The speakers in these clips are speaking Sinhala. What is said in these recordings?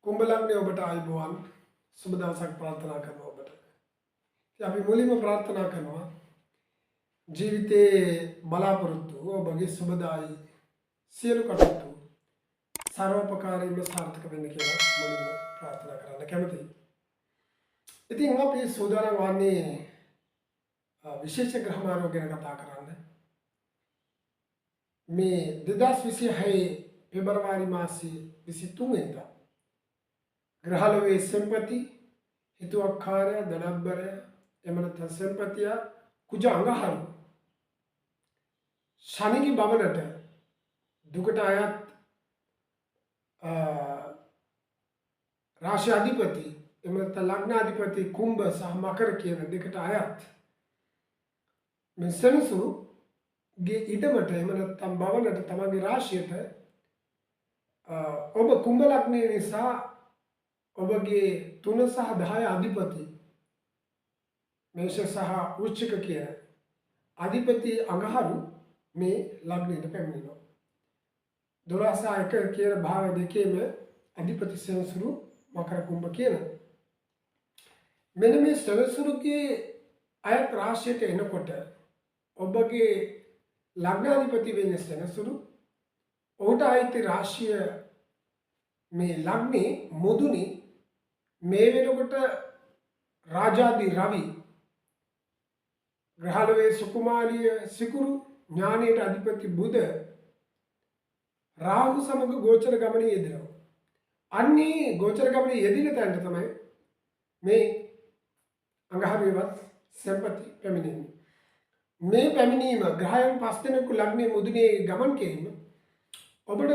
කුම්භ ලග්නේ ඔබට ආයුබෝවන් සුබ දවසක් ප්‍රාර්ථනා කරනවා ඔබට. ඉතින් අපි මුලින්ම ප්‍රාර්ථනා කරනවා ජීවිතයේ බලාපොරොත්තු ඔබගේ සුබදායි සියලු කටයුතු සර්වපකාරීව සාර්ථක වෙන්න කියලා මුලින්ම ප්‍රාර්ථනා කරන්න කැමතියි. ඉතින් අපි සූදානම් වන්නේ විශේෂ ග්‍රහ මාරුව ගැන කතා කරන්න. මේ 2026 පෙබරවාරි මාසයේ 23 වෙනිදා ග්‍රහලෝකයේ සම්පති හිතුවක්කාරය දඩබ්බරය එමනත සම්පතිය කුජ අඟහරු ශනිගේ බවනට දුකට අයත් රාශි අධිපති එමනත ලග්නාධිපති කුම්භ සහ මකර කියන දෙකට අයත් මේ සෙනසුරුගේ ඉඩමට එහෙම නැත්නම් බවනට තමන්ගේ රාශියට ඔබ කුම්භ ලග්නයේ නිසා ඔබගේ 3 සහ 10 අධිපති මේෂ සහ වෘශ්චික කියන අධිපති අඟහරු මේ ලග්නයට පැමිණෙනවා. 12 සහ 1 කියන භාව දෙකේම අධිපති සෙනසුරු මකර කුම්භ කියන. මෙන්න මේ සෙනසුරුගේ අයත් රාශියට එනකොට ඔබගේ ලග්නාධිපති වෙන්නේ සෙනසුරු. ඔහුට ආйти රාශිය මේ ලග්නේ මුදුනේ මේ වෙනකොට රාජාදී රවි ග්‍රහලෝකයේ සුකුමාරිය සිකුරු ඥානයට අධිපති බුධ රාහු සමග ගෝචර ගමනේ යෙදෙනවා. අන්නේ ගෝචර ගමනේ යෙදින තැනට තමයි මේ අඟහරුවේවත් සම්පති පැමිණෙන්නේ. මේ පැමිණීම ග්‍රහයන් 5 දෙනෙකු ලග්නේ මුදුනේ ගමන් කිරීම ඔබට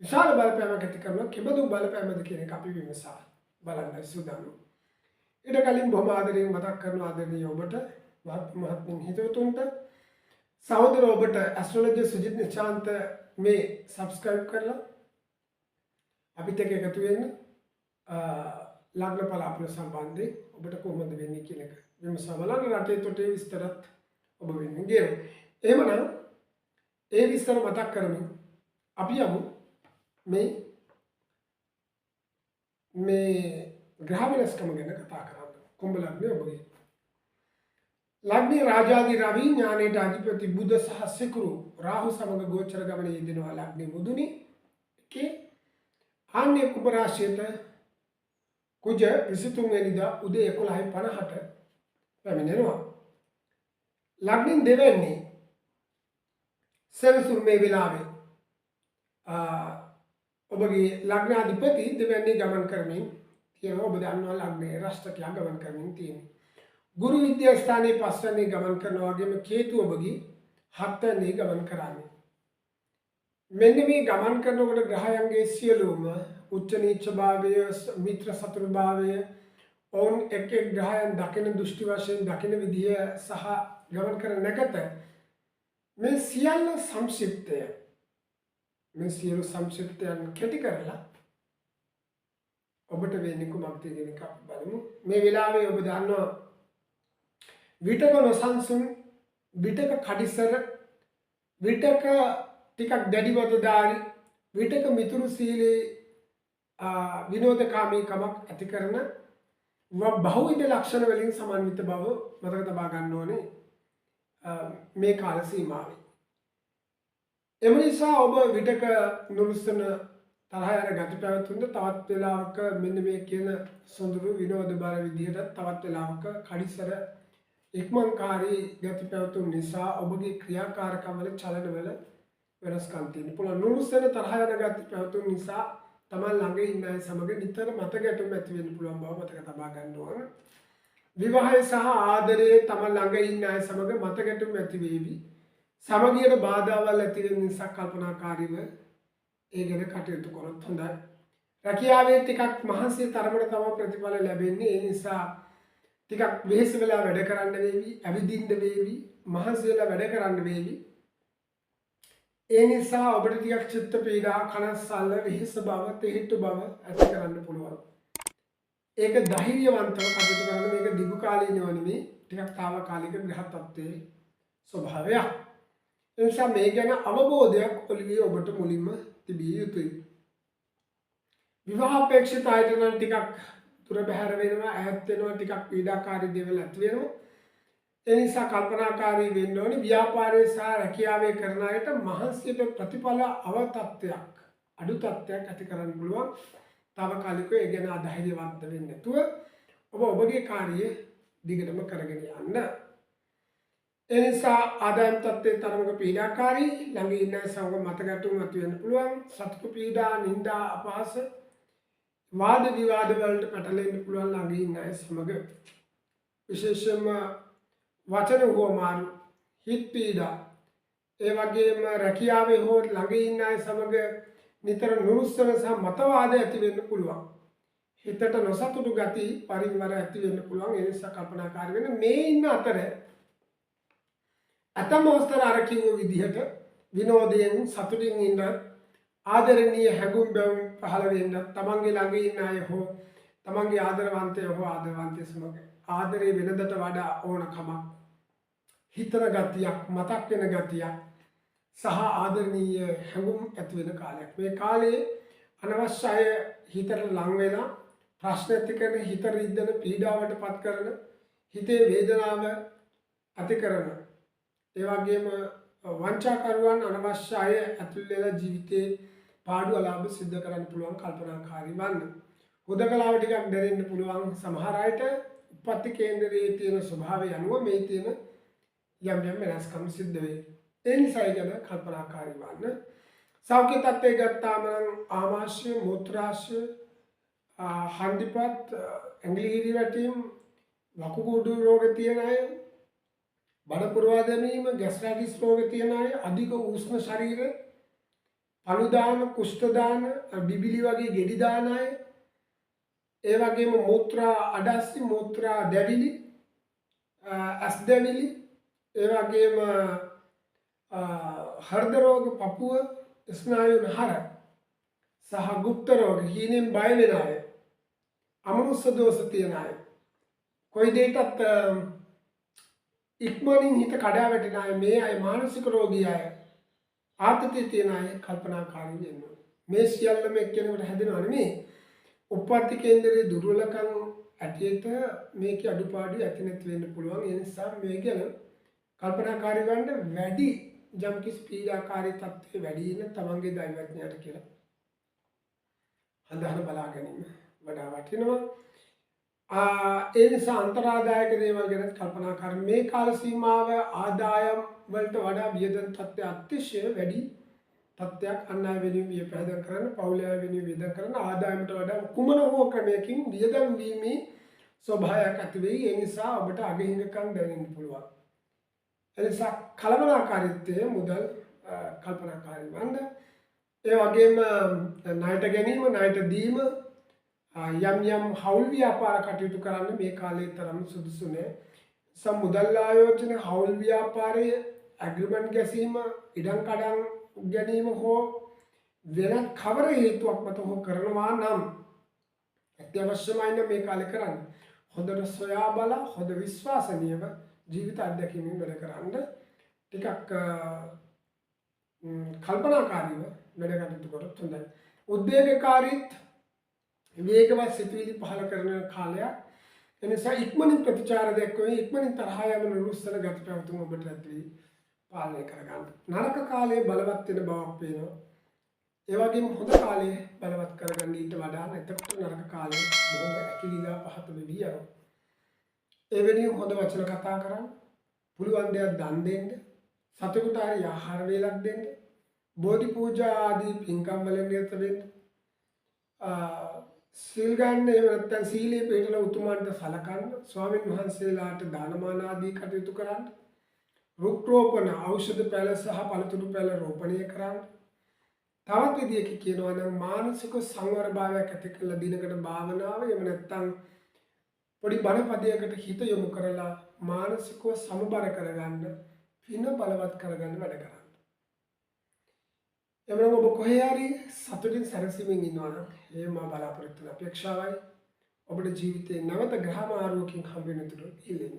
විශාල බලපෑමක් ඇති කරනවා. කෙබඳු බලපෑමද කියන එක අපි විමසා බලන්න සූදානම්. ඊට කලින් බොහොම ආදරයෙන් මතක් කරන ආදරණීය ඔබට මහත්මින් හිතවතුන්ට සහෝදර ඔබට ඇස්ට්‍රොලොජි සුජිත් නිශාන්ත මේ සබ්ස්ක්‍රයිබ් කරලා අපිත් එක්ක එකතු වෙන්න ලග්න පලාපල සම්බන්ධයෙන් ඔබට කොහොමද වෙන්නේ කියන එක විමසා බලන්න. රටේ තොටේ විස්තරත් ඔබ වෙන්නේ ගියෝ. එහෙමනම් ඒ විස්තර මතක් කරමින් අපි යමු මේ ග්‍රහ වෙනස්කම ගැන කතා කරන්න. කුම්භ ලග්නේ ඔබගේ ලග්නේ රාජාදී රවි ඥානයට අධිපති බුධ සහ සිකුරු රාහු සමග ගෝචර ගමනේ යෙදෙනවා. ලග්නේ මුදුනේ එකේ ආන්‍ය කුම්භ රාශියට කුජ 23 වෙනිදා උදේ 11:50ට පැමිණෙනවා. ලග්නෙන් දෙවන්නේ සෙනසුරු මේ වෙලාවේ ඔබගේ ලග්නාධිපති දෙවැන්නේ ගමන් කරමින් තියෙනවා. ඔබ දන්නවා ලග්නේ රාශියක් ගමන් කරමින් තියෙනවා. ගුරු විද්‍යා ස්ථානයේ 5 වෙනි ගමන් කරනවා වගේම කේතු ඔබගේ 7 වෙනි ගමන් කරන්නේ. මෙන්න මේ ගමන් කරනකොට ග්‍රහයන්ගේ සියලුම උච්ච නීච භාවය මිත්‍ර සතුරු භාවය ඔවුන් එක් එක් ග්‍රහයන් දකින දෘෂ්ටි වශයෙන් දකින විදිය සහ ගමන් කරන නැකත මේ සියල්ල සංක්ෂිප්තය මේ සියලු සංක්ෂිප්තයන් කෙටි කරලා ඔබට වෙන්නේ කුමක්ද කියන එක අපි බලමු. මේ වෙලාවේ ඔබ දන්නවා විතක නොසන්සුන් විතක කඩිසර විතක ටිකක් දැඩිවදදාරි විතක මිතුරු සීලේ විනෝදකාමී කමක් ඇති කරන බහුවිධ ලක්ෂණ වලින් සමන්විත බව මතක තබා ගන්න ඕනේ මේ කාල සීමාවේ. එම නිසා ඔබ විතක නුරුස්සන තරහ යන ගති පැවතුනට තවත් වෙලාවක මෙන්න මේ කියන සොඳුරු විනෝද බර විදිහට තවත් වෙලාවක කඩිසර ඉක්මන්කාරී ගති පැවතුන නිසා ඔබගේ ක්‍රියාකාරකම් වල චලනවල වෙනස්කම් තියෙන පුළුවන්. නුරුස්සන තරහ යන ගති පැවතුන නිසා තමන් ළඟ ඉන්න අය සමග නිතර මත ගැටුම් ඇති වෙන්න පුළුවන් බව මතක තබා ගන්න ඕන. විවාහය සහ ආදරයේ තමන් ළඟ ඉන්න අය සමග මත ගැටුම් ඇති වේවි. සමගියට බාධාවල් ඇති වෙන නිසා කල්පනාකාරීව ඒ ගැන කටයුතු කරොත් හොඳයි. රැකියාවේ ටිකක් මහන්සිය තරමට තම ප්‍රතිඵල ලැබෙන්නේ. ඒ නිසා ටිකක් වෙහෙස වෙලා වැඩ කරන්න වේවි, ඇවිදින්න වේවි, මහන්සි වෙලා වැඩ කරන්න වේවි. ඒ නිසා ඔබට ටිකක් චිත්ත පීඩා, කනස්සල්ල, වෙහෙස බව, තෙහිට්ටු බව ඇති කරන්න පුළුවන්. ඒක ධෛර්යවන්තව කටයුතු කරන මේක දිගු කාලීනව නෙමෙයි ටිකක් తాවකාලික ග්‍රහ තත්ත්වයේ ස්වභාවයක්. ඒ නිසා මේ ගැන අවබෝධයක් ඔළුවේ ඔබට මුලින්ම තිබිය යුතුයි. විවාහ අපේක්ෂිත අයට නම් ටිකක් දුර බැහැර වෙනවා, ඈත් වෙනවා, ටිකක් පීඩාකාරී දේවල් ඇති වෙනවා. ඒ නිසා කල්පනාකාරී වෙන්න ඕනේ. ව්‍යාපාරයේ සහ රැකියාවේ කරන අයට මහන්සියට ප්‍රතිඵල අවතත්වයක්, අඩු තත්ත්වයක් ඇති කරන්න පුළුවන්. తాවකාලිකව ඒ ගැන අධෛර්යවන්ත වෙන්නේ නැතුව ඔබ ඔබගේ කාර්යය දිගටම කරගෙන යන්න. ඒ නිසා ආදායම් තත්ත්වයේ තරමක පීඩාකාරී, ළඟ ඉන්න සමග මතගැටුම් ඇති වෙන්න පුළුවන්. සතුටු පීඩා, නිന്ദා, අපහාස, වාද විවාද වලට පැටලෙන්න පුළුවන් ළඟ ඉන්න අය සමග. විශේෂයෙන්ම වචන හුවමාරු, හිත් පීඩා, ඒ වගේම රැකියාවේ හෝ ළඟ ඉන්න අය සමග නිතර නුරුස්සන සහ මතවාද ඇති වෙන්න පුළුවන්. හිතට නොසතුටු ගති පරිවර ඇති වෙන්න පුළුවන්. ඒ නිසා කල්පනාකාරී වෙන්න. මේ ඉන්න අතර අතම අවස්ථාව අර කිව්ව විදිහට විනෝදයෙන් සතුටින් ඉන්න, ආදරණීය හැඟුම් බැවුම් පහළ වෙන්න, තමන්ගේ ළඟ ඉන්න අය හෝ තමන්ගේ ආදරවන්තය හෝ ආදරවන්තය සමග ආදරේ වෙනදට වඩා ඕනකමක්, හිතන ගතියක්, මතක් වෙන ගතියක් සහ ආදරණීය හැඟුම් ඇති වෙන කාලයක්. මේ කාලේ අනවශ්‍ය අය හිතට ලං වෙලා ප්‍රශ්න ඇති කරන, හිත රිද්දන, පීඩාවට පත් කරන, හිතේ වේදනාව ඇති කරන, ඒ වගේම වංචාකරුවන් අනවශ්‍ය අය ඇතුල් වෙලා ජීවිතේ පාඩු අලාභ සිද්ධ කරන්න පුළුවන්. කල්පනාකාරී වන්න. හුදකලාව ටිකක් දැනෙන්න පුළුවන් සමහර අයට. උපත්ති කේන්දරයේ තියෙන ස්වභාවය අනුව මේ තියෙන යම් යම් වෙනස්කම් සිද්ධ වෙයි. ඒ නිසා ගැන කල්පනාකාරී වන්න. සෞඛ්‍ය තත්ත්වය ගත්තාම ආමාශය, මූත්‍රාශය, හන්දිපත්, ඇඟිලි හිරි වැටීම්, වකුගඩු රෝග තියෙන අය, බඩ පුරවා දැමීම, ගැස්ට්‍රයිටිස් රෝග තියෙන අය, අධික උෂ්ණ ශරීර, පණු දාන, කුෂ්ඨ දාන, බිබිලි වගේ ගෙඩි දාන අය, ඒ වගේම මූත්‍රා අඩස්සි, මූත්‍රා දැවිලි, ඇස් දැවිලි, ඒ වගේම හෘද රෝග, පපුව, ස්නායු නහර සහ ගුප්ත රෝග, හීනෙන් බය වෙන අය, අමනුෂ්‍ය දෝෂ තියෙන අය, කොයි දෙයකටත් ඉක්මනින් හිත කඩා වැටෙන අය, මේ අය මානසික රෝගී අය, ආතතිය තියෙන අය කල්පනාකාරී වෙන්න ඕනේ. මේ සියල්ලම එක්කෙනෙකුට හැදෙනව නෙමෙයි. උප්පත්ති කේන්දරයේ දුර්වලකම් ඇටියට මේකේ අඩුපාඩු ඇති නැති වෙන්න පුළුවන්. ඒ නිසා මේ ගැන කල්පනාකාරී වන්න. වැඩි යම්කිසි පීඩාකාරී තත්ත්වයේ වැඩි ඉන්න තමන්ගේ දෛවඥයාට කියලා හඳහන බලා ගැනීම වඩා වටිනවා. ඒ නිසා අන්තරාදායක දේවල් ගැන කල්පනා කරන්න. මේ කාල සීමාව ආදායම් වලට වඩා වියදම් තත්ත්වය අතිශය වැඩි තත්ත්වයක්. අන් අය වෙනුවෙන් වියපෑදම් කරන්න, පවුල අය වෙනුවෙන් වියදම් කරන්න, ආදායමට වඩා කුමන හෝ ක්‍රමයකින් වියදම් වීමේ ස්වභාවයක් ඇති වෙයි. ඒ නිසා ඔබට අගහිඟකම් දැනෙන්න පුළුවන්. ඒ නිසා කලබලකාරීත්වයේ මුදල් කල්පනාකාරී වන්න. ඒ වගේම ණයට ගැනීම, ණයට දීම, යම් යම් හවුල් ව්‍යාපාර කටයුතු කරන්න මේ කාලේ තරම් සුදුසු නෑ. මුදල් ආයෝජන, හවුල් ව්‍යාපාරයේ ඇග්‍රීමන්ට් ගැසීම, ඉඩම් කඩම් ගැනීම හෝ වෙනත් කවර හේතුවක් මත හෝ කරනවා නම් අත්‍යවශ්‍යමයි නම් මේ කාලේ කරන්න. හොඳට සොයා බලා, හොඳ විශ්වාසනීයව ජීවිත අත්දැකීමින් වැඩ කරන්න. ටිකක් කල්පනාකාරීව වැඩ කටයුතු කරොත් හොඳයි. උද්වේගකාරීත් වේගවත් සිතුවිලි පහළ කරන කාලයක්. එනිසා ඉක්මනින් ප්‍රතිචාර දක්වමින්, ඉක්මනින් තරහ යන නුරුස්සන ගති පැවතුම් ඔබට ඇති පාලනය කරගන්න. නරක කාලයේ බලවත් වෙන බවක් පේනවා. ඒ වගේම හොඳ කාලයේ බලවත් කරගන්න ඊට වඩා. එතකොට නරක කාලයේ බොහොම ඇකිලිලා පහත වෙවි යනවා. ඒ වෙනුවෙන් හොඳ වචන කතා කරන්න, පුළුවන් දේක් දන් දෙන්න, සතෙකුට හරි ආහාර වේලක් දෙන්න, බෝධි පූජා ආදී පින්කම් වල නිරත වෙන්න, සීල් ගන්න, එහෙම නැත්නම් සීලේ පිළිපදන උතුමන්ට සලකන්න, ස්වාමීන් වහන්සේලාට දානමාන ආදී කටයුතු කරන්න, රුක් රෝපණ, ඖෂධ පැල සහ පළතුරු පැල රෝපණය කරන්න. තවත් විදියකින් කියනවා නම් මානසික සංවරභාවයක් ඇති කළ දිනකට භාවනාව, එහෙම නැත්නම් පොඩි බණපදයකට හිත යොමු කරලා මානසිකව සමබර කරගන්න, පින බලවත් කරගන්න වැඩ කරන්න. එමනම් ඔබ කොහේ හරි සතුටින් සැනසීමෙන් ඉන්නවා නම් ඒ මා බලාපොරොත්තු වෙන අපේක්ෂාවයි. ඔබට ජීවිතේ නැවත ග්‍රහ මාරුවකින් හම්බ වෙන තුරු ඉල්ලෙන්න.